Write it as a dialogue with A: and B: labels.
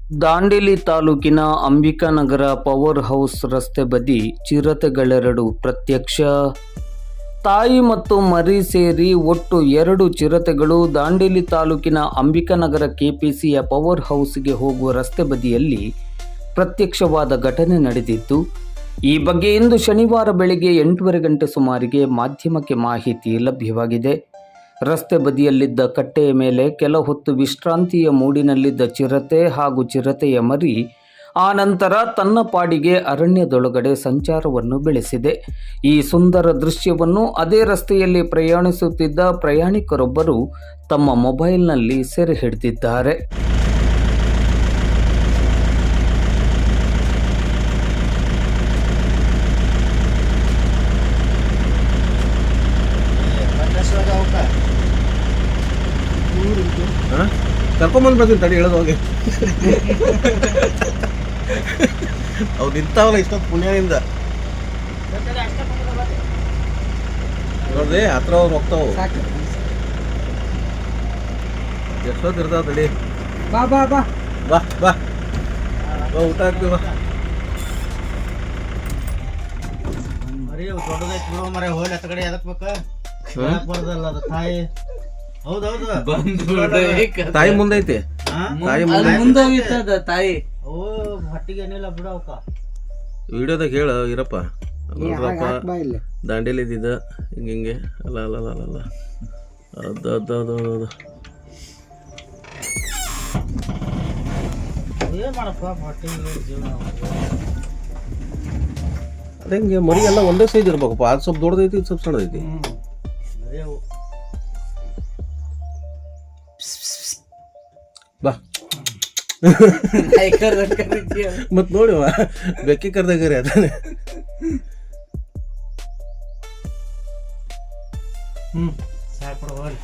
A: ದಾಂಡೇಲಿ ತಾಲೂಕಿನ ಅಂಬಿಕಾನಗರ power house ರಸ್ತೆ ಬದಿ ಚಿರತೆಗಳೆರಡು ಪ್ರತ್ಯಕ್ಷ. ತಾಯಿ ಮತ್ತು ಮರಿ ಸೇರಿ ಒಟ್ಟು 2 ಚಿರತೆಗಳು ದಾಂಡೇಲಿ ತಾಲೂಕಿನ ಅಂಬಿಕಾನಗರ ಕೆಪಿಸಿಯ ಪವರ್ ಹೌಸ್ಗೆ ಹೋಗುವ ರಸ್ತೆ ಬದಿಯಲ್ಲಿ ಪ್ರತ್ಯಕ್ಷವಾದ ಘಟನೆ ನಡೆದಿದ್ದು, ಈ ಬಗ್ಗೆ ಇಂದು ಶನಿವಾರ ಬೆಳಗ್ಗೆ 8:30 ಗಂಟೆ ಸುಮಾರಿಗೆ ಮಾಧ್ಯಮಕ್ಕೆ ಮಾಹಿತಿ ಲಭ್ಯವಾಗಿದೆ. ರಸ್ತೆ ಬದಿಯಲ್ಲಿದ್ದ ಕಟ್ಟೆಯ ಮೇಲೆ ಕೆಲ ಹೊತ್ತು ವಿಶ್ರಾಂತಿಯ ಮೂಡಿನಲ್ಲಿದ್ದ ಚಿರತೆ ಹಾಗೂ ಚಿರತೆಯ ಮರಿ ಆ ನಂತರ ತನ್ನ ಪಾಡಿಗೆ ಅರಣ್ಯದೊಳಗಡೆ ಸಂಚಾರವನ್ನು ಬೆಳೆಸಿದೆ. ಈ ಸುಂದರ ದೃಶ್ಯವನ್ನು ಅದೇ ರಸ್ತೆಯಲ್ಲಿ ಪ್ರಯಾಣಿಸುತ್ತಿದ್ದ ಪ್ರಯಾಣಿಕರೊಬ್ಬರು ತಮ್ಮ ಮೊಬೈಲ್ನಲ್ಲಿ ಸೆರೆ ಹಿಡಿದಿದ್ದಾರೆ.
B: ಕರ್ಕೊಂಬಂದು ಬರ್ತೀನಿ ತಡಿ, ಹೇಳೋದು ಹೋಗಿ. ಅವು ನಿಂತಾವಲ್ಲ ಇಷ್ಟೊತ್ತು ಪುಣ್ಯದಿಂದ ನೋಡ್ರಿ, ಹತ್ರ ಅವ್ರು ಹೋಗ್ತಾವು. ಎಷ್ಟೊತ್ತು ಇರ್ತಾವ ತಡಿ. ಬಾ ಬಾ ಬಾ ಬಾ ಬಾ ಬಾ, ಊಟ ಹಾಕ್ತೀವಿ ಬಾ.
C: ಮರಿ ದೊಡ್ಡದೈತಿ ಬಿಡೋ ಮರೆ, ಹೋಗಿ ಹತ್ತ ಕಡೆ ಎದಕ್ ಬೇಕ ಬರ್ದಲ್ಲ ಅದು ತಾಯಿ. ಹೌದೌದು,
B: ತಾಯಿ ಮುಂದೈತಿ, ತಾಯಿ ಮುಂದೆ
A: ತಾಯಿ.
C: ಓ ಹಟ್ಟಿಗೆ ಏನಿಲ್ಲ ಬಿಡ ಅವಕ್ಕ.
B: ವಿಡಿಯೋದಾಗ ಹೇಳ ಇರಪ್ಪ, ನೋಡ್ರಪ್ಪ ದಾಂಡೇಲಿ ಇದ್ದಿದ್ದ ಹಿಂಗೆ ಅಲ್ಲ ಅಲ್ಲ ಅಲ್ಲ ಅಲ್ಲ ಅದು ಅದು ಅದು ಅದು
C: ಏನ್ ಮಾಡಪ್ಪ ಹಟ್ಟಿಗೆ ಜೀವನ.
B: ಅದೇ ಹಿಂಗೆ ಮರಿ ಎಲ್ಲ ಒಂದೇ ಸೈಜ್ ಇರ್ಬೇಕಪ್ಪ. ಅದು ಸ್ವಲ್ಪ ದೊಡ್ಡದೈತಿ, ಇದು ಸ್ವಲ್ಪ ಸಣ್ಣದೈತಿ.
C: ಮರಿ ಅವು
B: ಬಾ ಮತ್ ನೋಡಿವ ಬೆಕ್ಕಿ ಕರ್ದಾಗರಿ ಅದಾನೆ.
C: ಸಾಕು ಹೋಗಿ